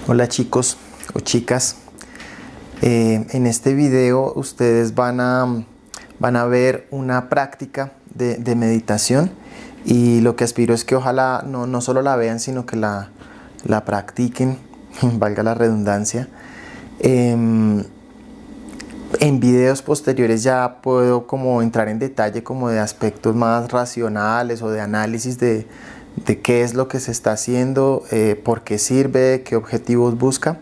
Hola chicos o chicas, en este video ustedes van a ver una práctica de meditación, y lo que aspiro es que ojalá no solo la vean, sino que la practiquen, valga la redundancia. En videos posteriores ya puedo como entrar en detalle como de aspectos más racionales o de análisis de qué es lo que se está haciendo, por qué sirve, qué objetivos busca,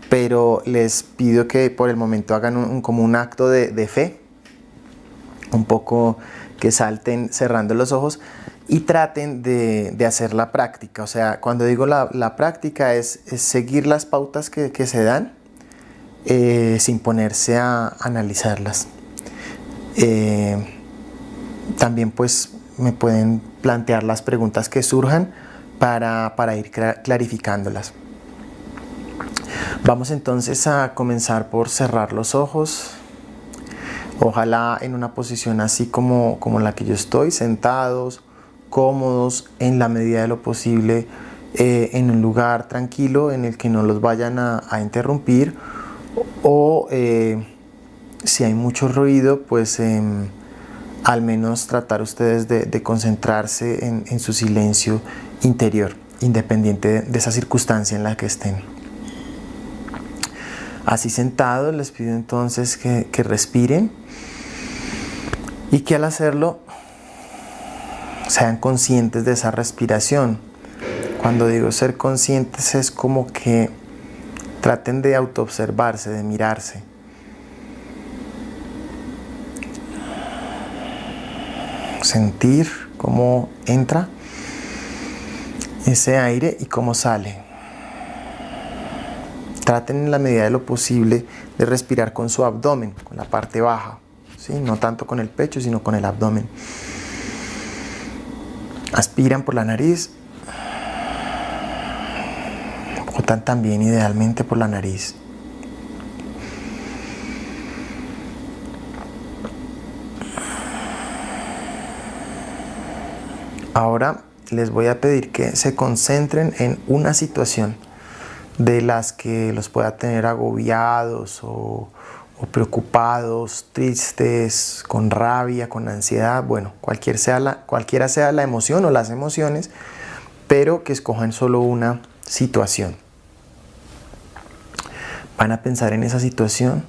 pero les pido que por el momento hagan como un acto de fe, un poco que salten cerrando los ojos y traten de hacer la práctica. O sea, cuando digo la práctica es seguir las pautas que se dan, sin ponerse a analizarlas. También pues me pueden plantear las preguntas que surjan para ir clarificándolas. Vamos entonces a comenzar por cerrar los ojos. Ojalá en una posición así como la que yo estoy, sentados, cómodos, en la medida de lo posible, en un lugar tranquilo en el que no los vayan a interrumpir, o si hay mucho ruido, pues al menos tratar ustedes de concentrarse en su silencio interior, independiente de esa circunstancia en la que estén. Así sentados, les pido entonces que respiren y que al hacerlo sean conscientes de esa respiración. Cuando digo ser conscientes, es como que traten de autoobservarse, de mirarse. Sentir cómo entra ese aire y cómo sale. Traten en la medida de lo posible de respirar con su abdomen, con la parte baja, ¿sí? No tanto con el pecho, sino con el abdomen. Aspiran por la nariz, botan también idealmente por la nariz. Ahora les voy a pedir que se concentren en una situación de las que los pueda tener agobiados o preocupados, tristes, con rabia, con ansiedad, bueno, cualquiera sea la emoción o las emociones, pero que escojan solo una situación. Van a pensar en esa situación,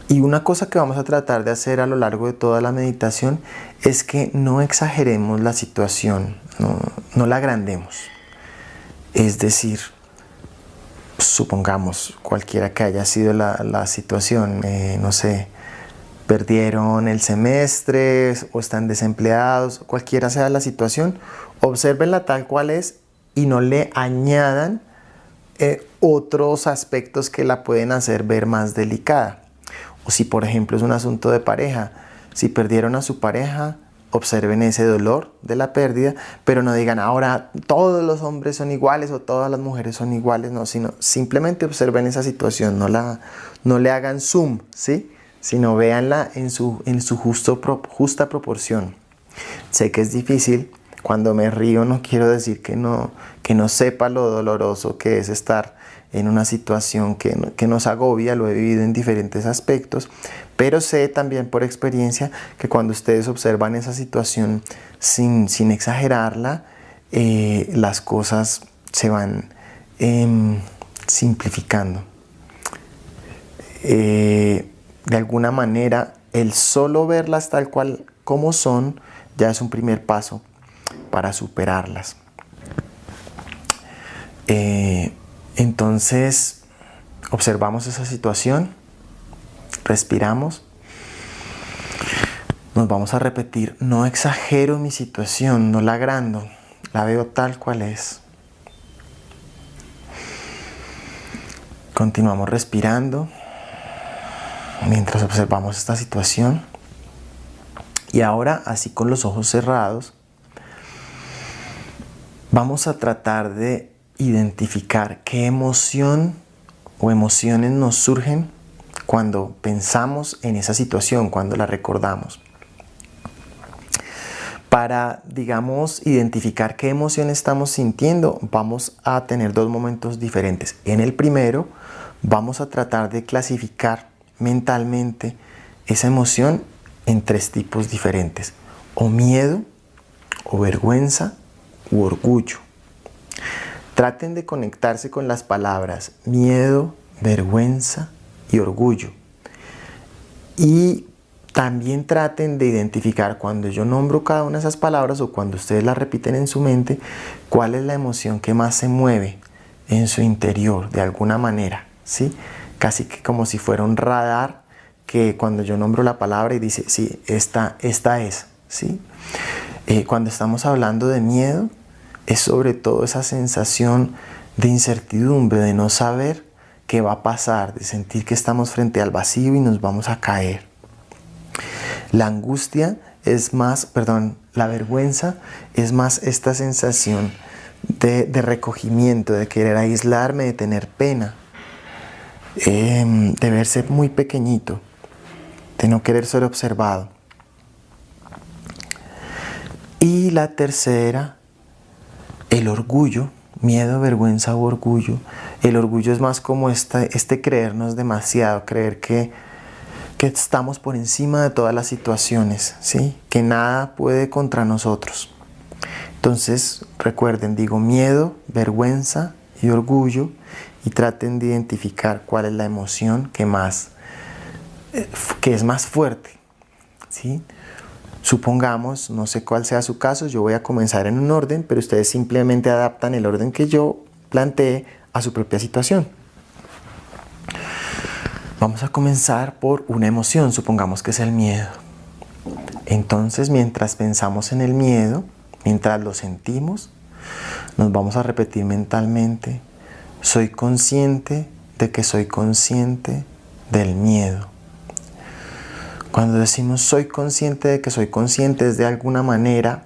y una cosa que vamos a tratar de hacer a lo largo de toda la meditación es que no exageremos la situación, no la agrandemos. Es decir, supongamos cualquiera que haya sido la situación, no sé, perdieron el semestre o están desempleados, cualquiera sea la situación, obsérvenla tal cual es y no le añadan otros aspectos que la pueden hacer ver más delicada. O si por ejemplo es un asunto de pareja, si perdieron a su pareja, observen ese dolor de la pérdida, pero no digan ahora todos los hombres son iguales o todas las mujeres son iguales, no, sino simplemente observen esa situación, no le hagan zoom, ¿sí? Sino véanla en su justa proporción. Sé que es difícil, cuando me río no quiero decir que no sepa lo doloroso que es estar en una situación que nos agobia, lo he vivido en diferentes aspectos, pero sé también por experiencia que cuando ustedes observan esa situación sin exagerarla, las cosas se van simplificando. De alguna manera, el solo verlas tal cual como son ya es un primer paso para superarlas. Entonces, observamos esa situación, respiramos, nos vamos a repetir, no exagero mi situación, no la agrando, la veo tal cual es. Continuamos respirando mientras observamos esta situación, y ahora, así con los ojos cerrados, vamos a tratar de identificar qué emoción o emociones nos surgen cuando pensamos en esa situación, cuando la recordamos. Para, digamos, identificar qué emoción estamos sintiendo, vamos a tener dos momentos diferentes. En el primero, vamos a tratar de clasificar mentalmente esa emoción en tres tipos diferentes: o miedo, o vergüenza, u orgullo. Traten de conectarse con las palabras miedo, vergüenza y orgullo. Y también traten de identificar, cuando yo nombro cada una de esas palabras o cuando ustedes las repiten en su mente, cuál es la emoción que más se mueve en su interior de alguna manera, ¿sí? Casi que como si fuera un radar que cuando yo nombro la palabra y dice, sí, esta es, ¿sí? Cuando estamos hablando de miedo, es sobre todo esa sensación de incertidumbre, de no saber qué va a pasar, de sentir que estamos frente al vacío y nos vamos a caer. La angustia es más, la vergüenza es más esta sensación de recogimiento, de querer aislarme, de tener pena, de verse muy pequeñito, de no querer ser observado. Y la tercera, el orgullo, miedo, vergüenza u orgullo. El orgullo es más como este creernos demasiado, creer que estamos por encima de todas las situaciones, ¿sí? Que nada puede contra nosotros. Entonces, recuerden, digo miedo, vergüenza y orgullo, y traten de identificar cuál es la emoción que es más fuerte, ¿sí? Supongamos, no sé cuál sea su caso, yo voy a comenzar en un orden, pero ustedes simplemente adaptan el orden que yo planteé a su propia situación. Vamos a comenzar por una emoción, supongamos que es el miedo. Entonces, mientras pensamos en el miedo, mientras lo sentimos, nos vamos a repetir mentalmente: soy consciente de que soy consciente del miedo. Cuando decimos soy consciente de que soy consciente, es de alguna manera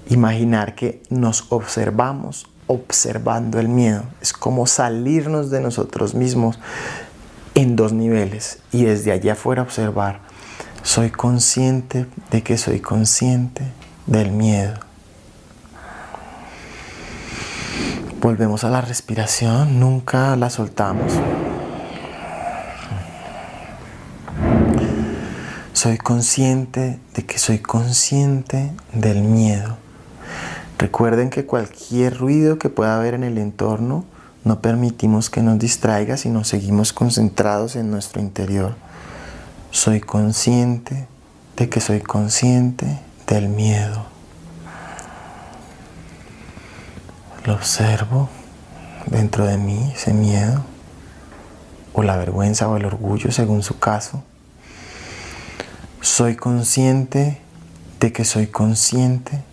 imaginar que nos observamos observando el miedo. Es como salirnos de nosotros mismos en dos niveles y desde allá afuera observar. Soy consciente de que soy consciente del miedo. Volvemos a la respiración, nunca la soltamos. Soy consciente de que soy consciente del miedo. Recuerden que cualquier ruido que pueda haber en el entorno, no permitimos que nos distraiga, sino seguimos concentrados en nuestro interior. Soy consciente de que soy consciente del miedo. Lo observo dentro de mí, ese miedo, o la vergüenza o el orgullo, según su caso. Soy consciente de que soy consciente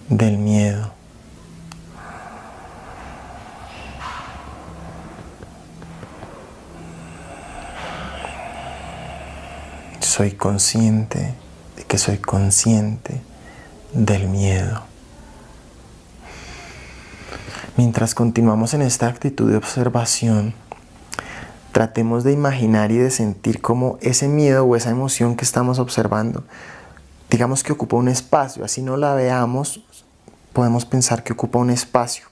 del miedo. Soy consciente de que soy consciente del miedo. Mientras continuamos en esta actitud de observación, tratemos de imaginar y de sentir cómo ese miedo o esa emoción que estamos observando, digamos que ocupa un espacio, así no la veamos, podemos pensar que ocupa un espacio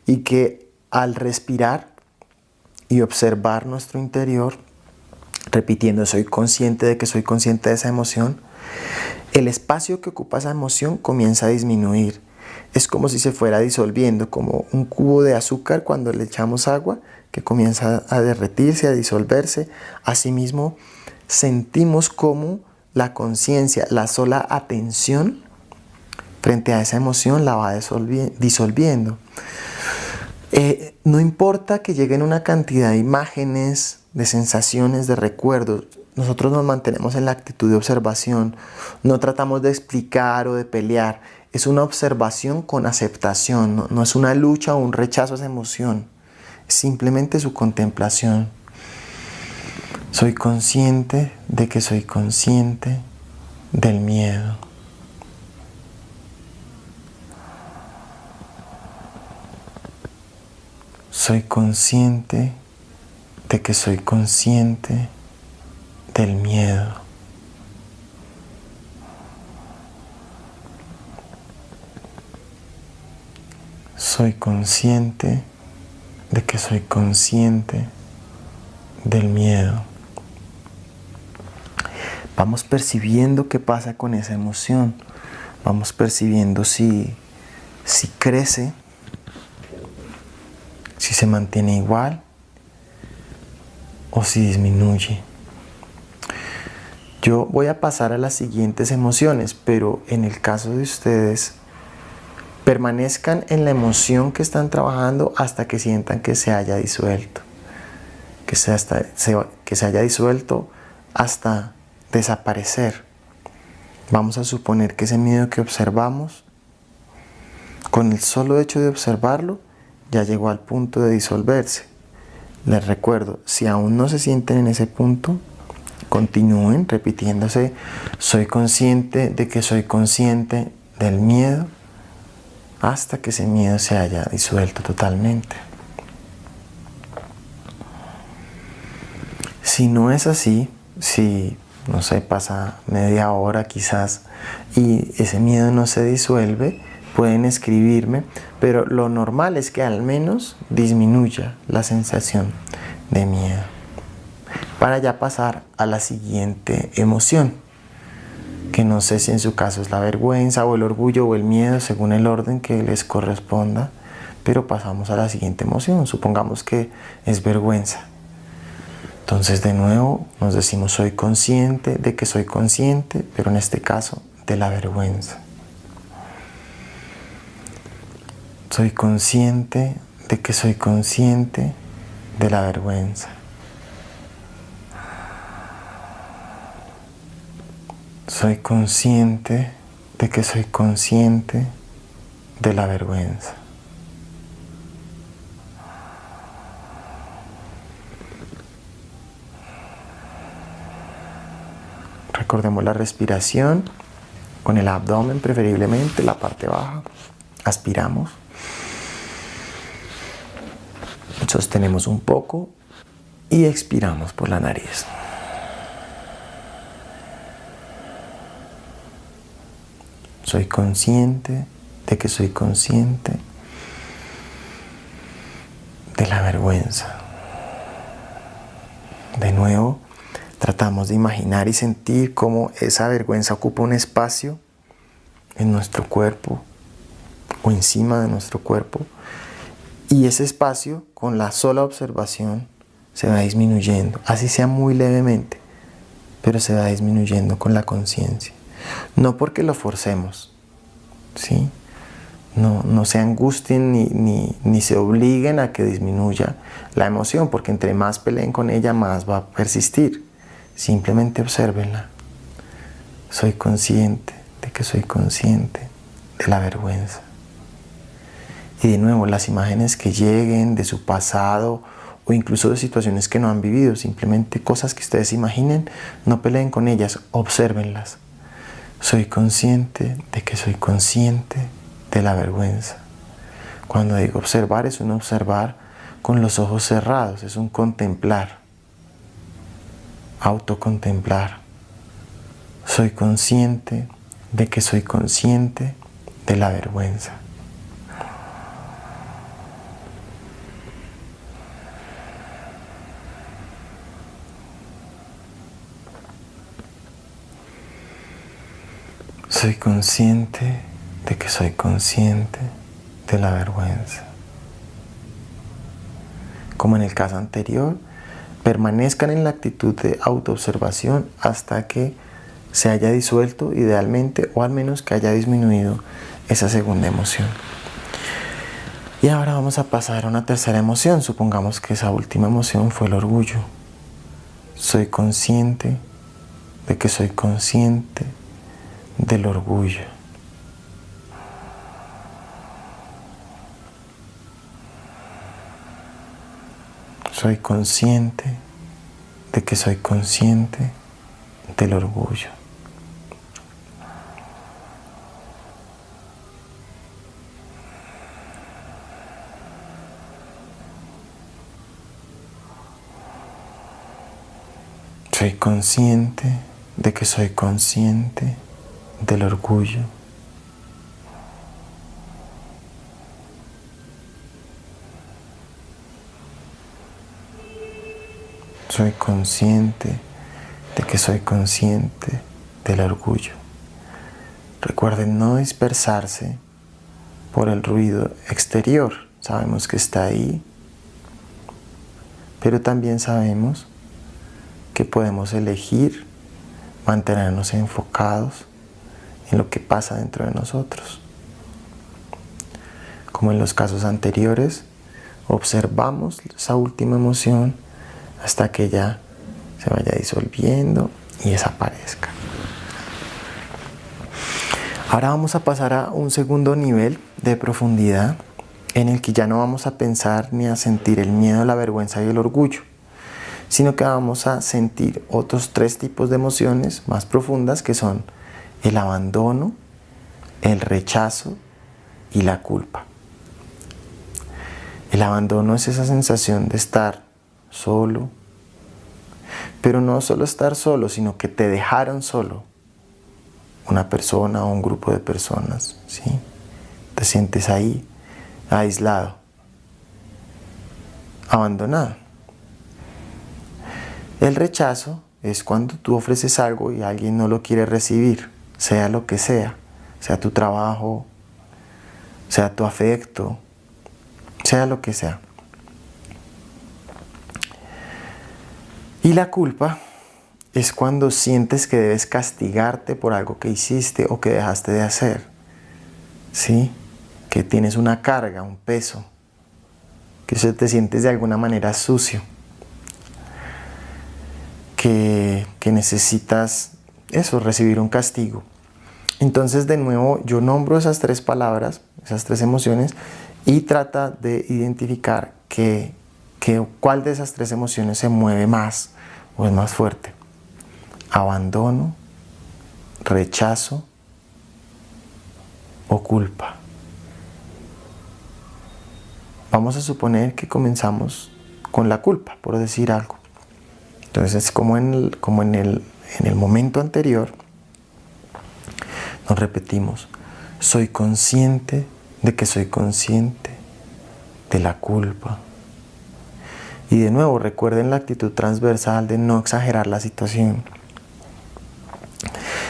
y que al respirar y observar nuestro interior, repitiendo soy consciente de que soy consciente de esa emoción, el espacio que ocupa esa emoción comienza a disminuir. Es como si se fuera disolviendo, como un cubo de azúcar cuando le echamos agua, que comienza a derretirse, a disolverse. Asimismo, sentimos como la conciencia, la sola atención frente a esa emoción la va disolviendo. No importa que lleguen una cantidad de imágenes, de sensaciones, de recuerdos, nosotros nos mantenemos en la actitud de observación, no tratamos de explicar o de pelear, es una observación con aceptación, no es una lucha o un rechazo a esa emoción, es simplemente su contemplación. Soy consciente de que soy consciente del miedo. Soy consciente de que soy consciente del miedo. Soy consciente de que soy consciente del miedo. Vamos percibiendo qué pasa con esa emoción. Vamos percibiendo si crece, si se mantiene igual o si disminuye. Yo voy a pasar a las siguientes emociones, pero en el caso de ustedes, permanezcan en la emoción que están trabajando hasta que sientan que se haya disuelto. Que se haya disuelto hasta desaparecer. Vamos a suponer que ese miedo que observamos, con el solo hecho de observarlo, ya llegó al punto de disolverse. Les recuerdo, si aún no se sienten en ese punto, continúen repitiéndose: soy consciente de que soy consciente del miedo, hasta que ese miedo se haya disuelto totalmente. Si no es así, si, no sé, pasa media hora quizás y ese miedo no se disuelve, pueden escribirme, pero lo normal es que al menos disminuya la sensación de miedo. Para ya pasar a la siguiente emoción, que no sé si en su caso es la vergüenza o el orgullo o el miedo, según el orden que les corresponda, pero pasamos a la siguiente emoción. Supongamos que es vergüenza. Entonces de nuevo nos decimos: soy consciente de que soy consciente, pero en este caso de la vergüenza. Soy consciente de que soy consciente de la vergüenza. Soy consciente de que soy consciente de la vergüenza. Recordemos la respiración con el abdomen, preferiblemente la parte baja. Aspiramos. Sostenemos un poco y expiramos por la nariz. Soy consciente de que soy consciente de la vergüenza. De nuevo, tratamos de imaginar y sentir cómo esa vergüenza ocupa un espacio en nuestro cuerpo o encima de nuestro cuerpo, y ese espacio, con la sola observación, se va disminuyendo, así sea muy levemente, pero se va disminuyendo con la conciencia. No porque lo forcemos, ¿sí? No se angustien ni se obliguen a que disminuya la emoción, porque entre más peleen con ella, más va a persistir. Simplemente obsérvenla. Soy consciente de que soy consciente de la vergüenza. Y de nuevo, las imágenes que lleguen de su pasado o incluso de situaciones que no han vivido, simplemente cosas que ustedes imaginen, no peleen con ellas, obsérvenlas. Soy consciente de que soy consciente de la vergüenza. Cuando digo observar, es un observar con los ojos cerrados, es un contemplar, autocontemplar. Soy consciente de que soy consciente de la vergüenza. Soy consciente de que soy consciente de la vergüenza. Como en el caso anterior, permanezcan en la actitud de autoobservación hasta que se haya disuelto idealmente, o al menos que haya disminuido esa segunda emoción. Y ahora vamos a pasar a una tercera emoción. Supongamos que esa última emoción fue el orgullo. Soy consciente de que soy consciente del orgullo. Soy consciente de que soy consciente del orgullo. Soy consciente de que soy consciente del orgullo. Soy consciente de que soy consciente del orgullo. Recuerden no dispersarse por el ruido exterior. Sabemos que está ahí, pero también sabemos que podemos elegir mantenernos enfocados en lo que pasa dentro de nosotros. Como en los casos anteriores, observamos esa última emoción hasta que ya se vaya disolviendo y desaparezca. Ahora vamos a pasar a un segundo nivel de profundidad en el que ya no vamos a pensar ni a sentir el miedo, la vergüenza y el orgullo, sino que vamos a sentir otros 3 tipos de emociones más profundas, que son el abandono, el rechazo y la culpa. El abandono es esa sensación de estar solo, pero no solo estar solo, sino que te dejaron solo, una persona o un grupo de personas, ¿sí? Te sientes ahí, aislado, abandonado. El rechazo es cuando tú ofreces algo y alguien no lo quiere recibir, sea lo que sea tu trabajo, sea tu afecto, sea lo que sea. Y la culpa es cuando sientes que debes castigarte por algo que hiciste o que dejaste de hacer, ¿sí? Que tienes una carga, un peso, que te sientes de alguna manera sucio, que necesitas recibir un castigo. Entonces, de nuevo, yo nombro esas 3 palabras, esas 3 emociones, y trata de identificar cuál de esas 3 emociones se mueve más o es más fuerte. Abandono, rechazo o culpa. Vamos a suponer que comenzamos con la culpa, por decir algo. Entonces, como en el momento anterior, nos repetimos: soy consciente de que soy consciente de la culpa. Y de nuevo, recuerden la actitud transversal de no exagerar la situación.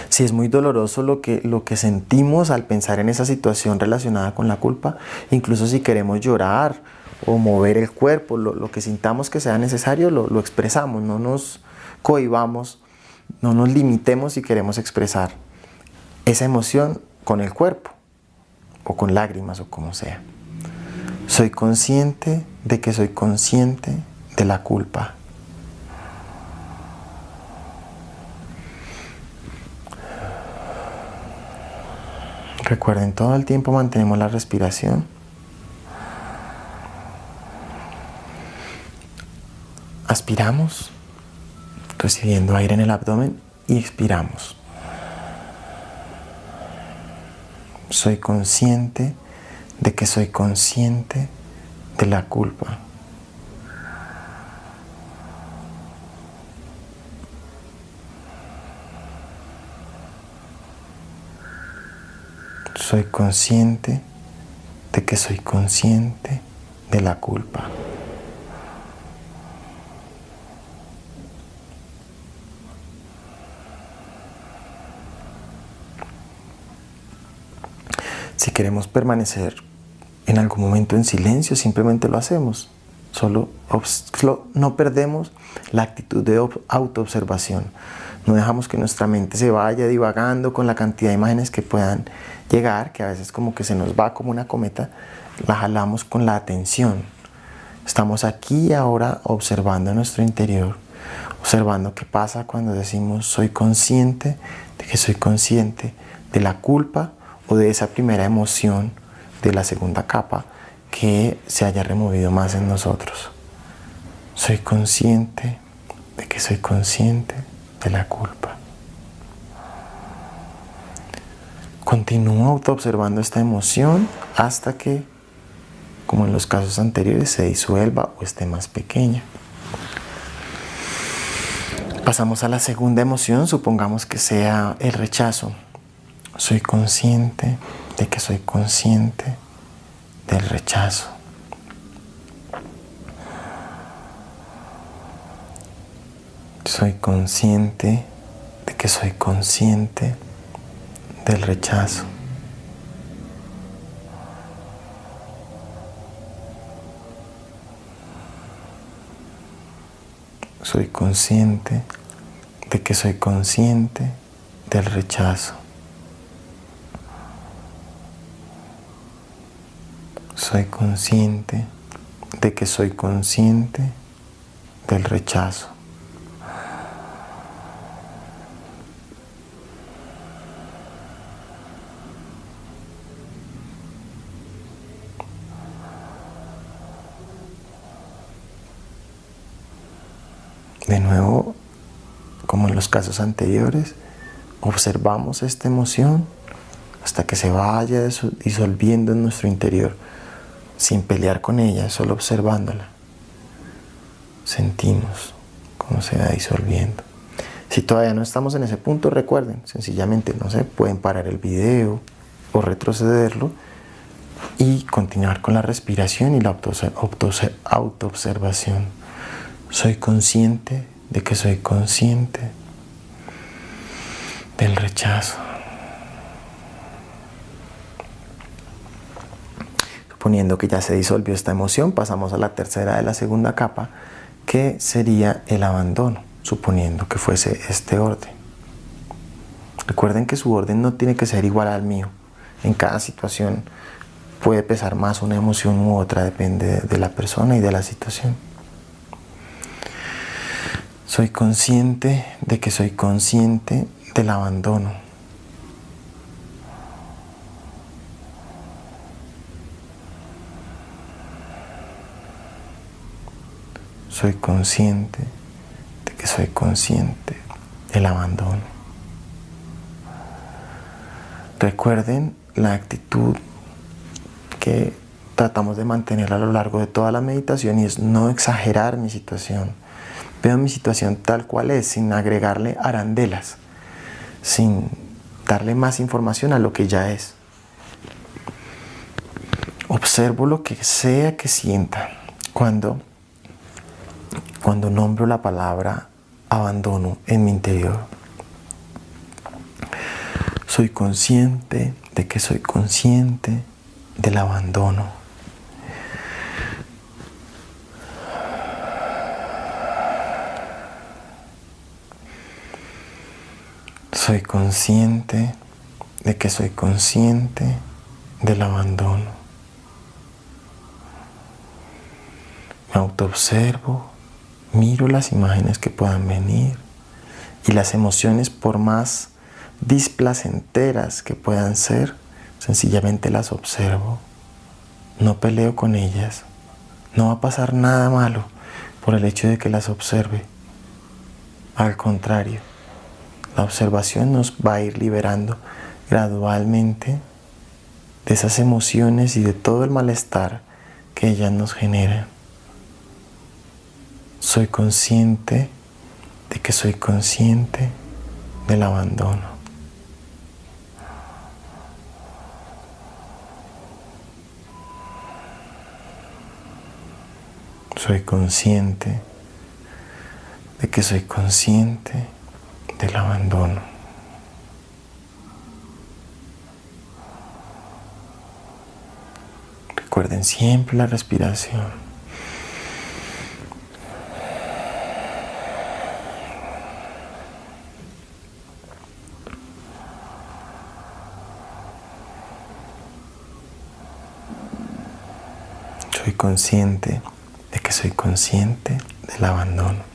Si es muy doloroso lo que sentimos al pensar en esa situación relacionada con la culpa, incluso si queremos llorar o mover el cuerpo, lo que sintamos que sea necesario, lo expresamos, no nos cohibamos, no nos limitemos si queremos expresar esa emoción con el cuerpo o con lágrimas o como sea. Soy consciente de que soy consciente de la culpa. Recuerden, todo el tiempo mantenemos la respiración. Aspiramos, recibiendo aire en el abdomen, y expiramos. Soy consciente de que soy consciente de la culpa. Soy consciente de que soy consciente de la culpa. Si queremos permanecer en algún momento en silencio, simplemente lo hacemos. Solo no perdemos la actitud de autoobservación. No dejamos que nuestra mente se vaya divagando con la cantidad de imágenes que puedan llegar, que a veces como que se nos va como una cometa. La jalamos con la atención. Estamos aquí y ahora observando nuestro interior, observando qué pasa cuando decimos soy consciente de que soy consciente de la culpa o de esa primera emoción de la segunda capa que se haya removido más en nosotros. Soy consciente de que soy consciente de la culpa. Continúo autoobservando esta emoción hasta que, como en los casos anteriores, se disuelva o esté más pequeña. Pasamos a la segunda emoción, supongamos que sea el rechazo. Soy consciente de que soy consciente del rechazo. Soy consciente de que soy consciente del rechazo. Soy consciente de que soy consciente del rechazo. Soy consciente de que soy consciente del rechazo. De nuevo, como en los casos anteriores, observamos esta emoción hasta que se vaya disolviendo en nuestro interior, sin pelear con ella, solo observándola. Sentimos cómo se va disolviendo. Si todavía no estamos en ese punto, recuerden, sencillamente, no sé, pueden parar el video o retrocederlo y continuar con la respiración y la autoobservación. Soy consciente de que soy consciente del rechazo. Suponiendo que ya se disolvió esta emoción, pasamos a la tercera de la segunda capa, que sería el abandono, suponiendo que fuese este orden. Recuerden que su orden no tiene que ser igual al mío. En cada situación puede pesar más una emoción u otra, depende de la persona y de la situación. Soy consciente de que soy consciente del abandono. Soy consciente de que soy consciente del abandono. Recuerden la actitud que tratamos de mantener a lo largo de toda la meditación y es no exagerar mi situación. Veo mi situación tal cual es, sin agregarle arandelas, sin darle más información a lo que ya es. Observo lo que sea que sienta cuando nombro la palabra abandono en mi interior. Soy consciente de que soy consciente del abandono. Soy consciente de que soy consciente del abandono. Me autoobservo, miro las imágenes que puedan venir y las emociones, por más displacenteras que puedan ser, sencillamente las observo. No peleo con ellas. No va a pasar nada malo por el hecho de que las observe. Al contrario, la observación nos va a ir liberando gradualmente de esas emociones y de todo el malestar que ellas nos generan. Soy consciente de que soy consciente del abandono. Soy consciente de que soy consciente del abandono. Recuerden siempre la respiración. Soy consciente de que soy consciente del abandono.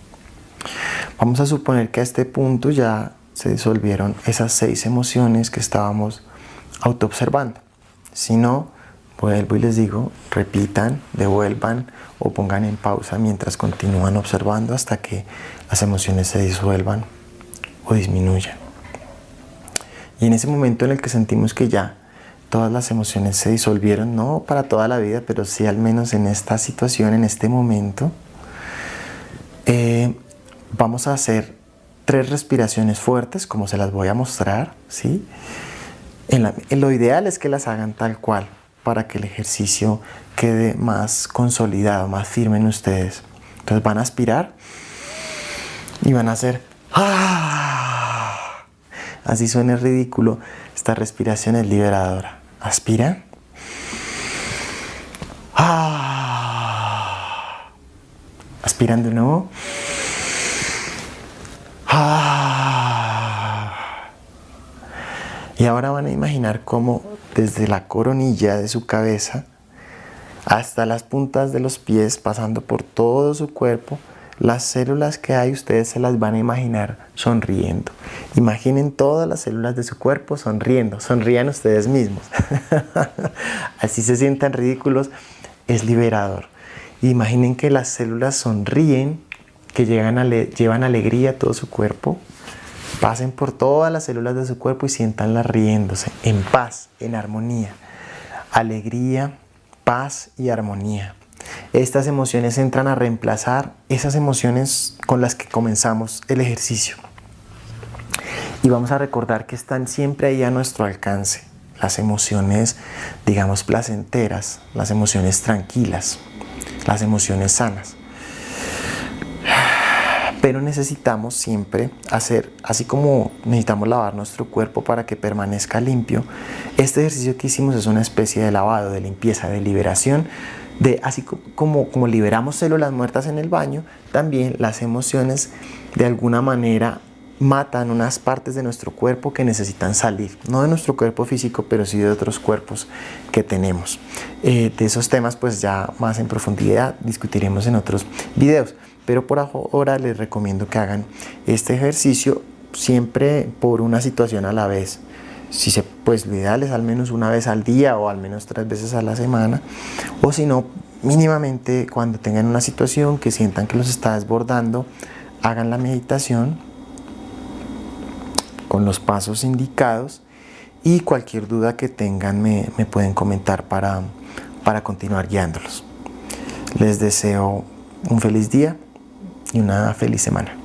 Vamos a suponer que a este punto ya se disolvieron esas 6 emociones que estábamos autoobservando. Si no, vuelvo y les digo, repitan, devuelvan o pongan en pausa mientras continúan observando hasta que las emociones se disuelvan o disminuyan. Y en ese momento en el que sentimos que ya todas las emociones se disolvieron, no para toda la vida, pero sí al menos en esta situación, en este momento, vamos a hacer 3 respiraciones fuertes, como se las voy a mostrar, ¿sí? Lo ideal es que las hagan tal cual, para que el ejercicio quede más consolidado, más firme en ustedes. Entonces van a aspirar y van a hacer ¡ah! Así suena ridículo. Esta respiración es liberadora. Aspira. ¡Ah! Aspiran de nuevo. ¡Ah! Y ahora van a imaginar cómo desde la coronilla de su cabeza hasta las puntas de los pies, pasando por todo su cuerpo, las células que hay, ustedes se las van a imaginar sonriendo. Imaginen todas las células de su cuerpo sonriendo. Sonrían ustedes mismos. Así se sientan ridículos. Es liberador. Imaginen que las células sonríen, que llevan alegría a todo su cuerpo. Pasen por todas las células de su cuerpo y siéntanlas riéndose, en paz, en armonía. Alegría, paz y armonía. Estas emociones entran a reemplazar esas emociones con las que comenzamos el ejercicio. Y vamos a recordar que están siempre ahí a nuestro alcance. Las emociones, digamos, placenteras, las emociones tranquilas, las emociones sanas. Pero necesitamos siempre hacer, así como necesitamos lavar nuestro cuerpo para que permanezca limpio, este ejercicio que hicimos es una especie de lavado, de limpieza, de liberación, así como liberamos células muertas en el baño, también las emociones de alguna manera matan unas partes de nuestro cuerpo que necesitan salir, no de nuestro cuerpo físico, pero sí de otros cuerpos que tenemos. De esos temas pues ya más en profundidad discutiremos en otros videos, pero por ahora les recomiendo que hagan este ejercicio siempre por una situación a la vez. Pues lo ideal es al menos una vez al día o al menos 3 veces a la semana, o si no, mínimamente cuando tengan una situación que sientan que los está desbordando, hagan la meditación con los pasos indicados y cualquier duda que tengan me pueden comentar para continuar guiándolos. Les deseo un feliz día y una feliz semana.